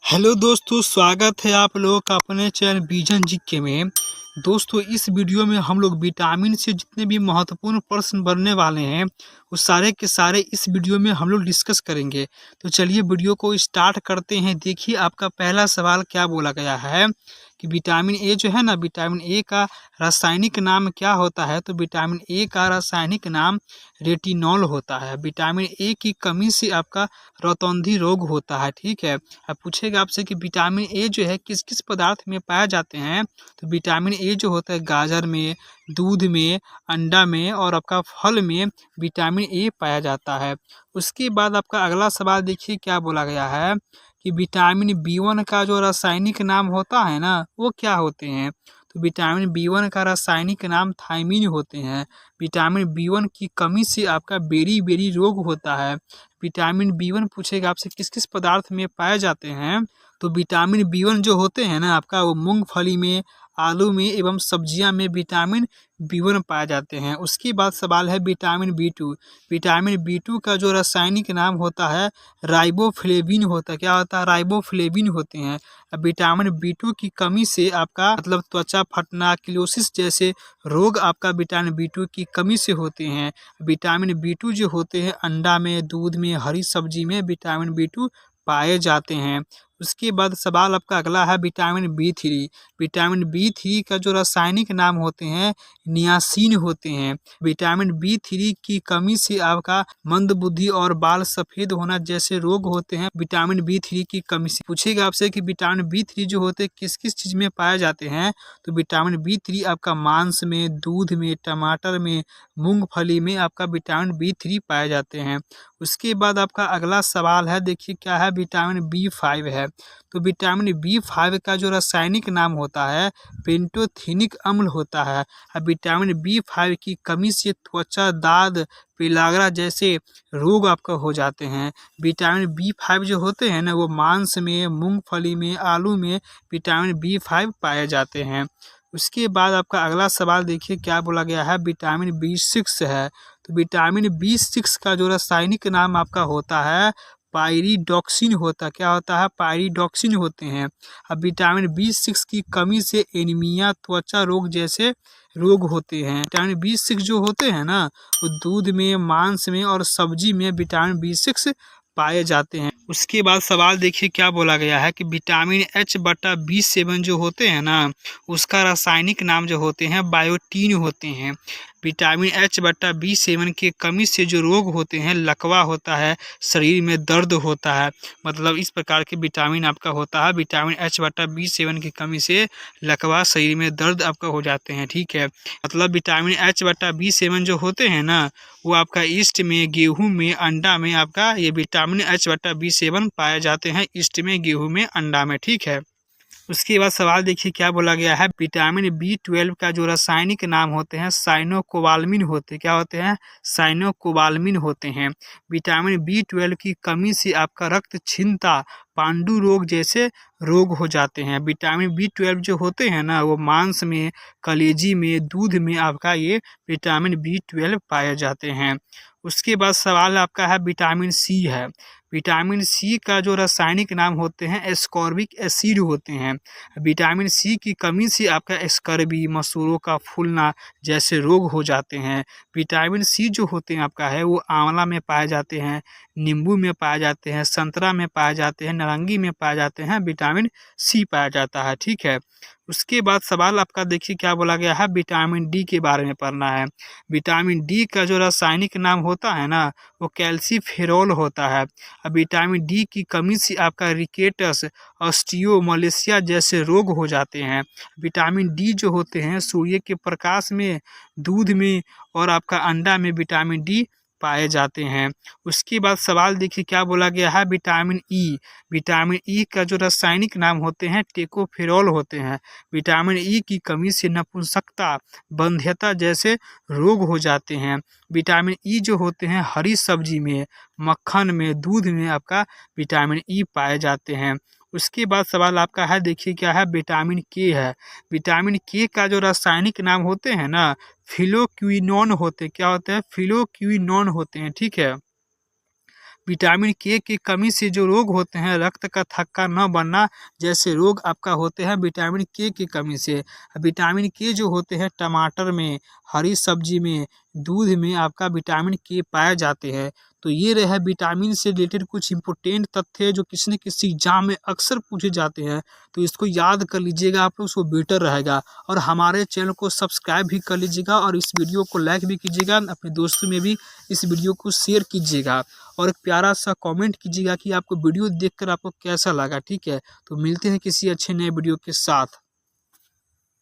Hello दोस्तों, स्वागत है आप लोगों का अपने चैनल विजन जीके में। दोस्तों, इस वीडियो में हम लोग विटामिन से जितने भी महत्वपूर्ण प्रश्न बनने वाले हैं वो सारे के सारे इस वीडियो में हम लोग डिस्कस करेंगे। तो चलिए वीडियो को स्टार्ट करते हैं। देखिए, आपका पहला सवाल क्या बोला गया है कि विटामिन ए जो है ना, विटामिन ए का रासायनिक नाम क्या होता है। तो विटामिन ए का रासायनिक नाम रेटिनॉल होता है। विटामिन ए की कमी से आपका रतौंधी रोग होता है। ठीक है, अब पूछेगा आपसे कि विटामिन ए जो है किस किस पदार्थ में पाए जाते हैं। तो विटामिन ए जो होता है गाजर में, दूध में, अंडा में और आपका फल में विटामिन ए पाया जाता है। उसके बाद आपका अगला सवाल देखिए क्या बोला गया है कि विटामिन बी वन का जो रासायनिक नाम होता है ना वो क्या होते हैं। तो विटामिन बी वन का रासायनिक नाम थायमीन होते हैं। विटामिन बी वन की कमी से आपका बेरी बेरी रोग होता है। विटामिन बी वन पूछेगा आपसे किस किस पदार्थ में पाए जाते हैं। तो विटामिन बी वन जो होते हैं ना आपका वो मूंगफली में, आलू में एवं सब्जियां में विटामिन बी वन पाए जाते हैं। उसके बाद सवाल है vitamin B two. Vitamin B two का जो रासायनिक नाम होता है राइबोफ्लेविन होता है। क्या होता है? राइबोफ्लेविन होते हैं। अब विटामिन बी टू की कमी से आपका मतलब त्वचा फटना, किलोसिस जैसे रोग आपका विटामिन बी टू की कमी से होते हैं। विटामिन बी टू जो होते हैं अंडा में, दूध में, हरी सब्जी में विटामिन बी टू पाए जाते हैं। उसके बाद सवाल आपका अगला है vitamin B three. Vitamin B three का जो रासायनिक नाम होते हैं नियासिन होते हैं। विटामिन बी थ्री की कमी से आपका मंदबुद्धि और बाल सफेद होना जैसे रोग होते हैं विटामिन बी थ्री की कमी से। पूछेगा आपसे कि विटामिन बी थ्री जो होते हैं किस किस चीज में पाए जाते हैं। तो विटामिन बी थ्री आपका मांस में, दूध में, टमाटर में, मूंगफली में आपका विटामिन बी थ्री पाए जाते हैं। उसके बाद आपका अगला सवाल है, देखिए क्या है, विटामिन बी फाइव है। तो विटामिन बी फाइव का जो रासायनिक नाम होता है पेंटोथेनिक अम्ल होता है। अब विटामिन बी फाइव की कमी से त्वचा, दाद, पेलाग्रा जैसे रोग आपका हो जाते हैं। विटामिन बी फाइव जो होते हैं ना वो मांस में, मूंगफली में, आलू में विटामिन बी फाइव पाए जाते हैं। उसके बाद आपका अगला सवाल देखिए क्या बोला गया है, विटामिन बी सिक्स है। तो विटामिन बी सिक्स का जो रासायनिक नाम आपका होता है पायरिडॉक्सिन होता है। क्या होता है? पायरिडॉक्सिन होते हैं। अब विटामिन बी सिक्स की कमी से एनीमिया, त्वचा रोग जैसे रोग होते हैं। विटामिन बी सिक्स जो होते हैं ना वो दूध में, मांस में और सब्जी में विटामिन बी सिक्स पाए जाते हैं। उसके बाद सवाल देखिए क्या बोला गया है कि विटामिन H/B7 जो होते हैं ना उसका रासायनिक नाम जो होते हैं बायोटीन होते हैं। विटामिन H/B7 की कमी से जो रोग होते हैं लकवा होता है, शरीर में दर्द होता है। मतलब इस प्रकार के विटामिन आपका होता है। विटामिन H/B7 की कमी से लकवा, शरीर में दर्द आपका हो जाते हैं। ठीक है, मतलब विटामिन H/B7 जो होते हैं ना वो आपका ईस्ट में, गेहूं में, अंडा में आपका ये विटामिन H/B7 पाए जाते हैं। ईस्ट में, गेहूं में, अंडा में। ठीक है, उसके बाद सवाल देखिए क्या बोला गया है, विटामिन बी 12 का जो रासायनिक नाम होते हैं साइनोकोबाल्मिन होते हैं। क्या होते हैं? साइनोकोबाल्मिन होते हैं। विटामिन बी 12 की कमी से आपका रक्त क्षीणता, पांडु रोग जैसे रोग हो जाते हैं। विटामिन बी 12 जो होते हैं ना वो मांस में, कलेजी में, दूध में आपका ये विटामिन बी 12 पाए जाते हैं। उसके बाद सवाल आपका है विटामिन सी है। विटामिन सी का जो रासायनिक नाम होते हैं एस्कॉर्बिक एसिड होते हैं। विटामिन सी की कमी से आपका स्कर्वी, मसूड़ों का फूलना जैसे रोग हो जाते हैं। विटामिन सी जो होते हैं आपका है वो आंवला में पाए जाते हैं, नींबू में पाए जाते हैं, संतरा में पाए जाते हैं, नारंगी में पाए जाते हैं। विटामिन सी पाया जाता है। ठीक है, उसके बाद सवाल आपका देखिए क्या बोला गया है, विटामिन डी के बारे में पढ़ना है। विटामिन डी का जो रासायनिक नाम होता है ना वो कैल्सीफेरॉल होता है। अब विटामिन डी की कमी से आपका रिकेटस, ऑस्टियोमलेशिया जैसे रोग हो जाते हैं। विटामिन डी जो होते हैं सूर्य के प्रकाश में, दूध में और आपका अंडा में विटामिन डी पाए जाते हैं। उसके बाद सवाल देखिए क्या बोला गया है, विटामिन ई। विटामिन ई का जो रासायनिक नाम होते हैं टेकोफेरॉल होते हैं। विटामिन ई की कमी से नपुंसकता, बंध्यता जैसे रोग हो जाते हैं। विटामिन ई जो होते हैं हरी सब्जी में, मक्खन में, दूध में आपका विटामिन ई पाए जाते हैं। उसके बाद सवाल आपका है, देखिए क्या है, विटामिन के है। विटामिन के का जो रासायनिक नाम होते हैं ना फिलोक्विनोन होते हैं। क्या होते हैं? फिलोक्विनोन होते हैं। ठीक है, विटामिन के की कमी से जो रोग होते हैं, रक्त का थक्का न बनना जैसे रोग आपका होते हैं विटामिन के कमी से। विटामिन के जो होते हैं टमाटर में, हरी सब्जी में, दूध में आपका विटामिन के पाए जाते हैं। तो ये रहे विटामिन से रिलेटेड कुछ इंपॉर्टेंट तथ्य जो किसी न किसी एग्जाम में अक्सर पूछे जाते हैं। तो इसको याद कर लीजिएगा आप लोग, उसको बेटर रहेगा। और हमारे चैनल को सब्सक्राइब भी कर लीजिएगा और इस वीडियो को लाइक भी कीजिएगा, अपने दोस्तों में भी इस वीडियो को शेयर कीजिएगा और एक प्यारा सा कमेंट कीजिएगा कि आपको वीडियो देखकर आपको कैसा लगा। ठीक है, तो मिलते हैं किसी अच्छे नए वीडियो के साथ।